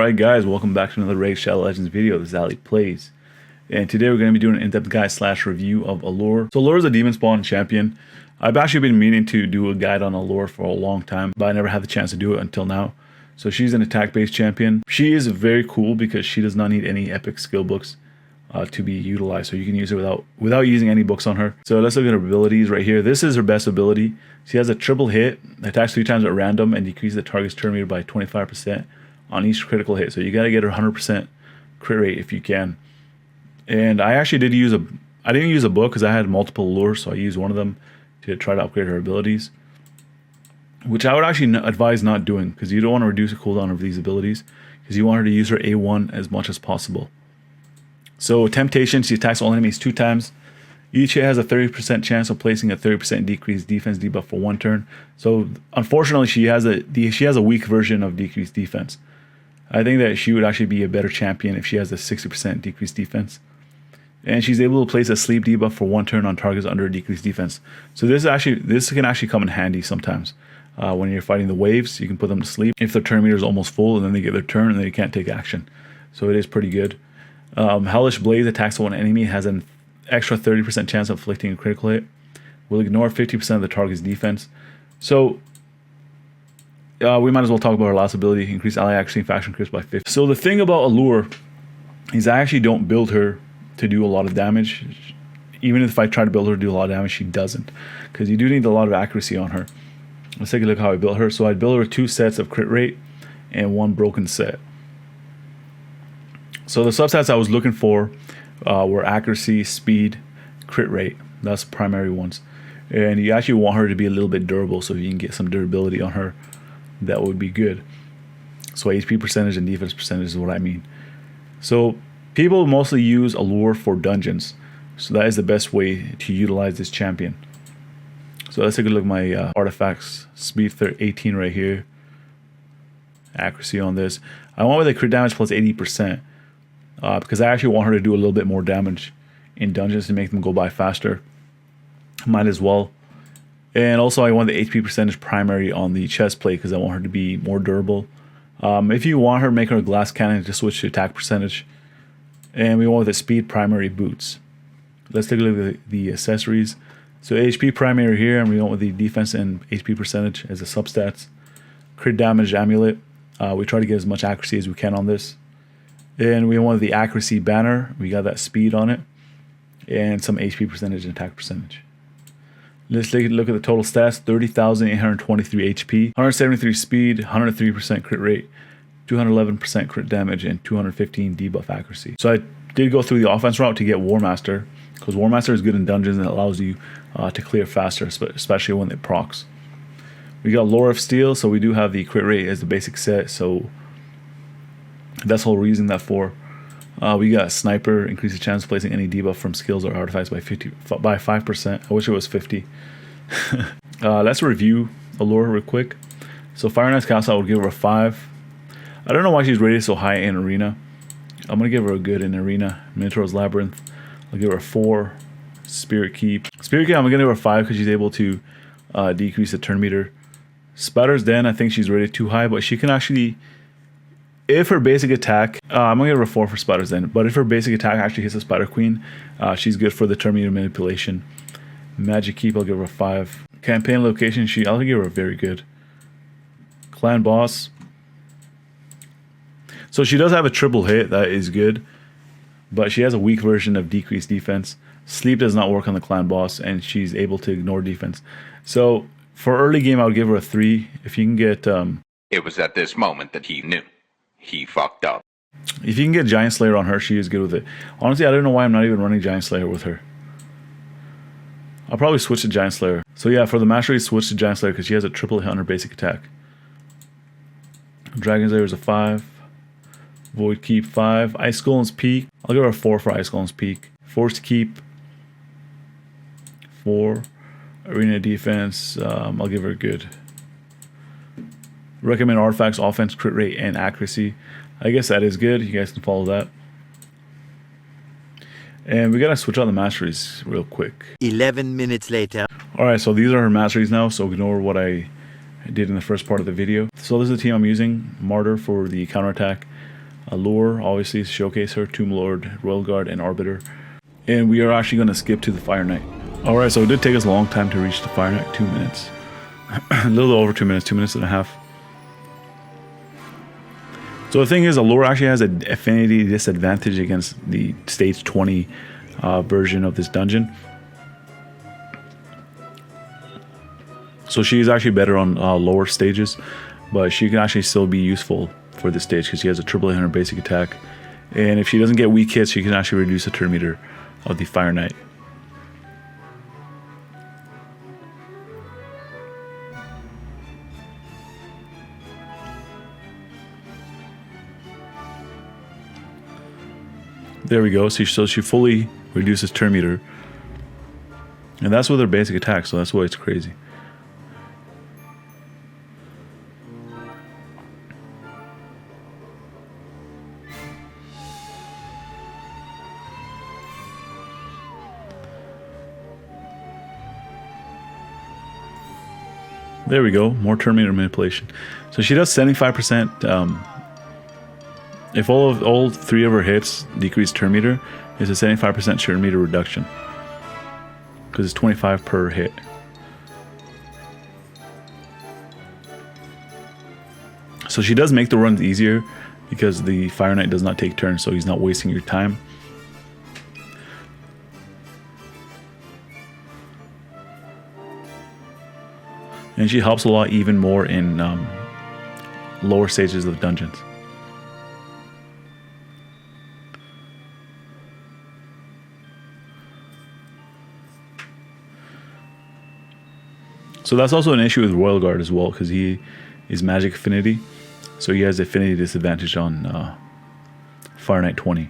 Alright guys, welcome back to another Raid Shadow Legends video. This is Ali Plays. And today we're going to be doing an in-depth guide / review of ALURE. So ALURE is a demon spawn champion. I've actually been meaning to do a guide on ALURE for a long time, but I never had the chance to do it until now. So she's an attack-based champion. She is very cool because she does not need any epic skill books to be utilized. So you can use her without using any books on her. So let's look at her abilities right here. This is her best ability. She has a triple hit, attacks 3 times at random, and decreases the target's turn meter by 25%. on each critical hit. So you got to get her 100% crit rate if you can. And I actually didn't use a book because I had multiple ALUREs, so I used one of them to try to upgrade her abilities, which I would actually advise not doing because you don't want to reduce the cooldown of these abilities because you want her to use her A1 as much as possible. So Temptation, she attacks all enemies 2 times. Each hit has a 30% chance of placing a 30% decreased defense debuff for 1 turn. So unfortunately, she has a weak version of decreased defense. I think that she would actually be a better champion if she has a 60% decreased defense. And she's able to place a sleep debuff for 1 turn on targets under decreased defense. So this can actually come in handy sometimes. When you're fighting the waves, you can put them to sleep if their turn meter is almost full and then they get their turn and they can't take action. So it is pretty good. Hellish Blaze attacks one enemy, has an extra 30% chance of inflicting a critical hit. Will ignore 50% of the target's defense. So we might as well talk about our last ability, increase ally accuracy and faction crits by 50. So the thing about ALURE is I actually don't build her to do a lot of damage. Even if I try to build her to do a lot of damage, she doesn't. Because you do need a lot of accuracy on her. Let's take a look how I built her. So I'd build her 2 sets of crit rate and 1 broken set. So the substats I was looking for were accuracy, speed, crit rate. That's the primary ones. And you actually want her to be a little bit durable, so if you can get some durability on her, that would be good. So HP percentage and defense percentage is what I mean. So people mostly use ALURE for dungeons. So that is the best way to utilize this champion. So let's take a look at my artifacts. Speed 18 right here. Accuracy on this. I went with a crit damage plus 80%. Because I actually want her to do a little bit more damage in dungeons to make them go by faster. Might as well. And also I want the HP percentage primary on the chest plate because I want her to be more durable. If you want her to make her a glass cannon, just switch to attack percentage. And we want the speed primary boots. Let's take a look at the accessories. So HP primary here, and we want with the defense and HP percentage as the substats. Crit damage amulet. We try to get as much accuracy as we can on this. And we want the accuracy banner. We got that speed on it. And some HP percentage and attack percentage. Let's take a look at the total stats. 30,823 HP, 173 speed, 103% crit rate, 211% crit damage, and 215 debuff accuracy. So I did go through the offense route to get War Master, because War Master is good in dungeons and it allows you to clear faster, especially when it procs. We got Lore of Steel, so we do have the crit rate as the basic set, so that's the whole reason that for. We got Sniper, increase the chance of placing any debuff from skills or artifacts by 5%. I wish it was 50. Let's review ALURE real quick. So Fire Knight's Castle, I would give her a 5. I don't know why she's rated so high in Arena. I'm going to give her a good in Arena. Minotaur's Labyrinth, I'll give her a 4. Spirit Keep. Spirit Keep, I'm going to give her a 5 because she's able to decrease the turn meter. Spider's Den, I think she's rated too high, but she can actually... If her basic attack, I'm going to give her a 4 for Spider's Den, but if her basic attack actually hits a Spider Queen, she's good for the turn meter manipulation. Magic Keep, I'll give her a 5. Campaign Location, I'll give her a very good. Clan Boss. So she does have a triple hit, that is good, but she has a weak version of decreased defense. Sleep does not work on the Clan Boss, and she's able to ignore defense. So for early game, I would give her a 3. If you can get... It was at this moment that he knew. He fucked up. If you can get Giant Slayer on her, she is good with it. Honestly, I don't know why I'm not even running Giant Slayer with her. I'll probably switch to Giant Slayer. So yeah, for the Masteries, switch to Giant Slayer because she has a triple hit on her basic attack. Dragon's Lair is a 5. Void Keep 5. Ice Golem's Peak, I'll give her a 4 for Ice Golem's Peak. Forced Keep 4. Arena Defense, I'll give her a good. Recommend artifacts, offense, crit rate, and accuracy. I guess that is good. You guys can follow that. And we gotta switch out the masteries real quick. 11 minutes later. Alright, so these are her masteries now, so ignore what I did in the first part of the video. So this is the team I'm using. Martyr for the counterattack. Allure, obviously, showcase her, Tomb Lord, Royal Guard, and Arbiter. And we are actually going to skip to the Fire Knight. Alright, so it did take us a long time to reach the Fire Knight, 2 minutes. A little over 2 minutes, 2 minutes and a half. So the thing is, Allure actually has an affinity disadvantage against the stage 20 version of this dungeon. So she's actually better on lower stages, but she can actually still be useful for this stage because she has a triple hit on her basic attack. And if she doesn't get weak hits, she can actually reduce the turn meter of the Fire Knight. There we go. So she fully reduces turn meter. And that's with her basic attack, so that's why it's crazy. There we go. More turn meter manipulation. So she does 75%. If all three of her hits decrease turn meter, it's a 75% turn meter reduction. Because it's 25 per hit. So she does make the runs easier because the Fire Knight does not take turns, so he's not wasting your time. And she helps a lot even more in lower stages of dungeons. So that's also an issue with Royal Guard as well, because he is magic affinity. So he has affinity disadvantage on Fire Knight 20.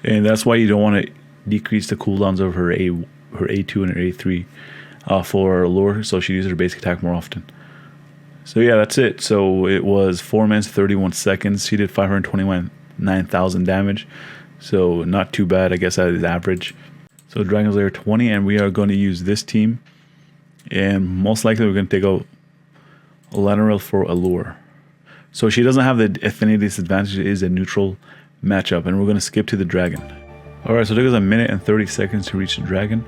And that's why you don't want to decrease the cooldowns of her A2 and her A3 for Allure, so she uses her basic attack more often. So yeah, that's it. So it was 4 minutes 31 seconds. She did 529,000 damage. So not too bad, I guess that is average. So Dragon's Lair 20, and we are going to use this team. And most likely we're going to take out Lanaril for Allure. So she doesn't have the affinity disadvantage, it is a neutral matchup, and we're going to skip to the dragon. Alright, so it took us 1 minute and 30 seconds to reach the dragon.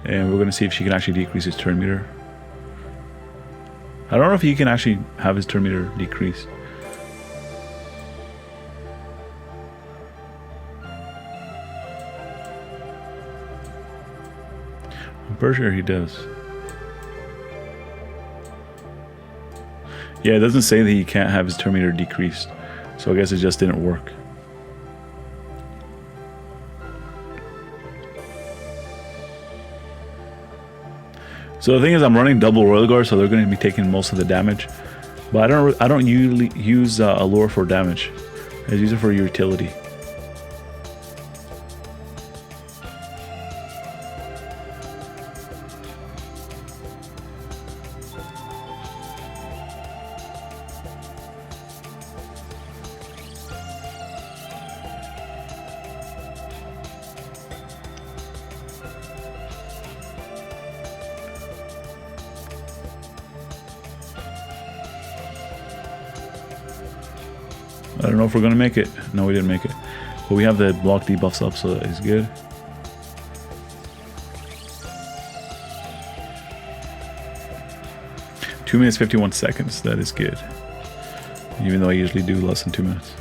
And we're going to see if she can actually decrease his turn meter. I don't know if he can actually have his turn meter decreased. I'm pretty sure he does. Yeah, it doesn't say that he can't have his turn meter decreased. So I guess it just didn't work. So the thing is, I'm running double Royal Guard, so they're going to be taking most of the damage. But I don't usually use Allure for damage. I use it for utility. I don't know if we're going to make it. No, we didn't make it. But we have the block debuffs up, so that is good. Two minutes 51 seconds. That is good. Even though I usually do less than 2 minutes.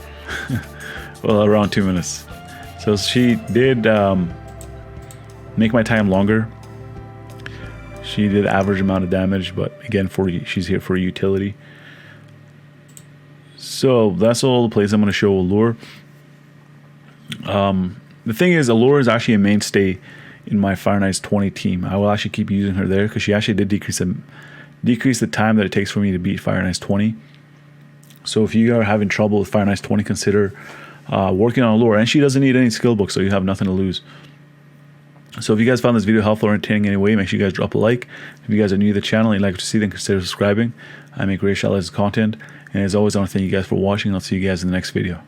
Well, around 2 minutes. So she did make my time longer. She did average amount of damage, but again, she's here for utility. So that's all the plays I'm going to show Allure. The thing is, Allure is actually a mainstay in my Fire Knight's 20 team. I will actually keep using her there because she actually did decrease the time that it takes for me to beat Fire Knight's 20. So if you are having trouble with Fire Knight's 20, consider working on Allure. And she doesn't need any skill books, so you have nothing to lose. So if you guys found this video helpful or entertaining in any way, make sure you guys drop a like. If you guys are new to the channel and you'd like to see, then consider subscribing. I make great content. And as always, I want to thank you guys for watching. I'll see you guys in the next video.